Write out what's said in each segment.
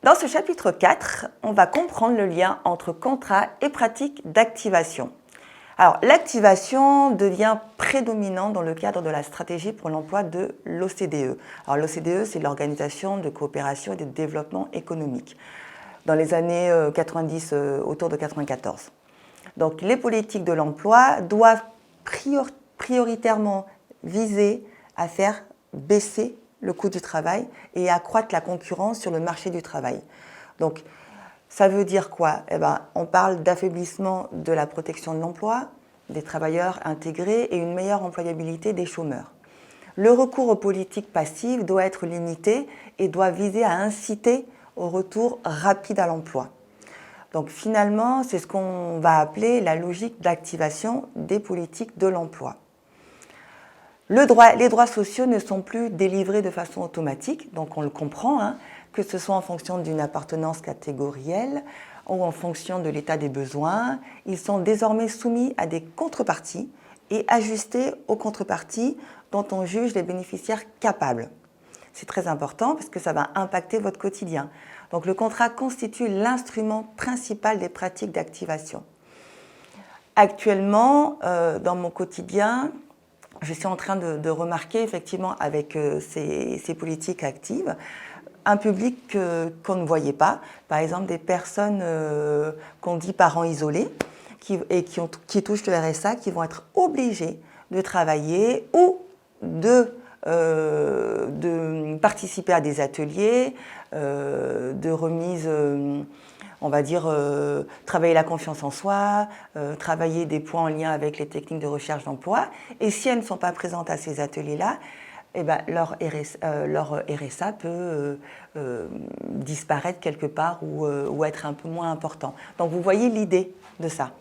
Dans ce chapitre 4, on va comprendre le lien entre contrat et pratique d'activation. Alors, l'activation devient prédominante dans le cadre de la stratégie pour l'emploi de l'OCDE. Alors, l'OCDE, c'est l'Organisation de coopération et de développement économique, dans les années 90, autour de 94. Donc, les politiques de l'emploi doivent prioritairement viser à faire baisser le coût du travail et accroître la concurrence sur le marché du travail. Donc, ça veut dire quoi? On parle d'affaiblissement de la protection de l'emploi, des travailleurs intégrés et une meilleure employabilité des chômeurs. Le recours aux politiques passives doit être limité et doit viser à inciter au retour rapide à l'emploi. Donc finalement, c'est ce qu'on va appeler la logique d'activation des politiques de l'emploi. Les droits sociaux ne sont plus délivrés de façon automatique, donc on le comprend, que ce soit en fonction d'une appartenance catégorielle ou en fonction de l'état des besoins. Ils sont désormais soumis à des contreparties et ajustés aux contreparties dont on juge les bénéficiaires capables. C'est très important parce que ça va impacter votre quotidien. Donc le contrat constitue l'instrument principal des pratiques d'activation. Actuellement, dans mon quotidien, je suis en train de remarquer effectivement avec ces politiques actives un public qu'on ne voyait pas. Par exemple, des personnes qu'on dit parents isolés qui touchent le RSA, qui vont être obligés de travailler ou de participer à des ateliers, de remise, on va dire, travailler la confiance en soi, travailler des points en lien avec les techniques de recherche d'emploi. Et si elles ne sont pas présentes à ces ateliers-là, leur RSA peut disparaître quelque part ou être un peu moins important. Donc vous voyez l'idée de ça.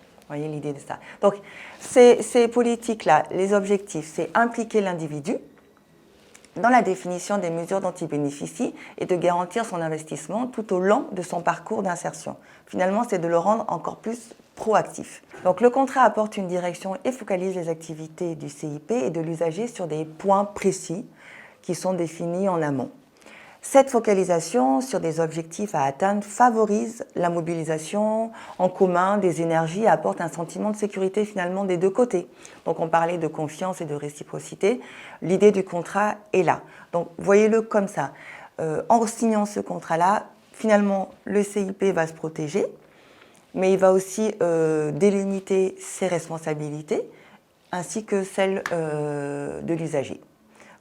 Donc ces politiques-là, les objectifs, c'est impliquer l'individu dans la définition des mesures dont il bénéficie et de garantir son investissement tout au long de son parcours d'insertion. Finalement, c'est de le rendre encore plus proactif. Donc le contrat apporte une direction et focalise les activités du CIP et de l'usager sur des points précis qui sont définis en amont. Cette focalisation sur des objectifs à atteindre favorise la mobilisation en commun des énergies et apporte un sentiment de sécurité finalement des deux côtés. Donc on parlait de confiance et de réciprocité. L'idée du contrat est là. Donc voyez-le comme ça. En signant ce contrat-là, finalement le CIP va se protéger, mais il va aussi délimiter ses responsabilités ainsi que celles de l'usager.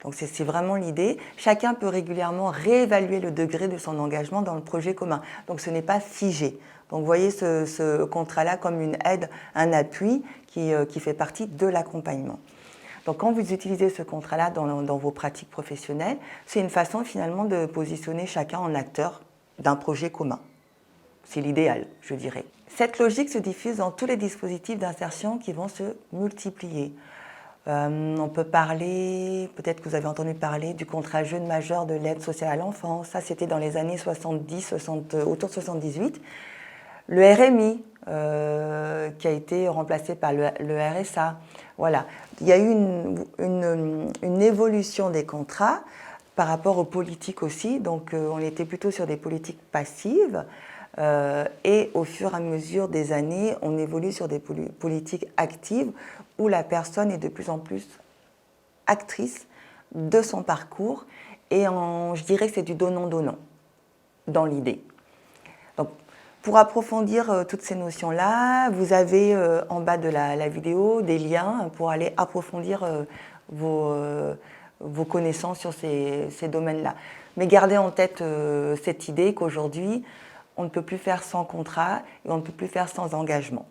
Donc c'est vraiment l'idée. Chacun peut régulièrement réévaluer le degré de son engagement dans le projet commun. Donc ce n'est pas figé. Donc vous voyez ce contrat-là comme une aide, un appui qui fait partie de l'accompagnement. Donc quand vous utilisez ce contrat-là dans vos pratiques professionnelles, c'est une façon finalement de positionner chacun en acteur d'un projet commun. C'est l'idéal, je dirais. Cette logique se diffuse dans tous les dispositifs d'insertion qui vont se multiplier. On peut parler, peut-être que vous avez entendu parler du contrat jeune majeur de l'aide sociale à l'enfance. Ça, c'était dans les années 70, autour de 78. Le RMI, qui a été remplacé par le RSA. Voilà. Il y a eu une évolution des contrats par rapport aux politiques aussi. Donc, on était plutôt sur des politiques passives. Et au fur et à mesure des années, on évolue sur des politiques actives où la personne est de plus en plus actrice de son parcours et je dirais que c'est du donnant-donnant dans l'idée. Donc, pour approfondir toutes ces notions-là, vous avez en bas de la vidéo des liens pour aller approfondir vos connaissances sur ces domaines-là. Mais gardez en tête cette idée qu'aujourd'hui, on ne peut plus faire sans contrat et on ne peut plus faire sans engagement.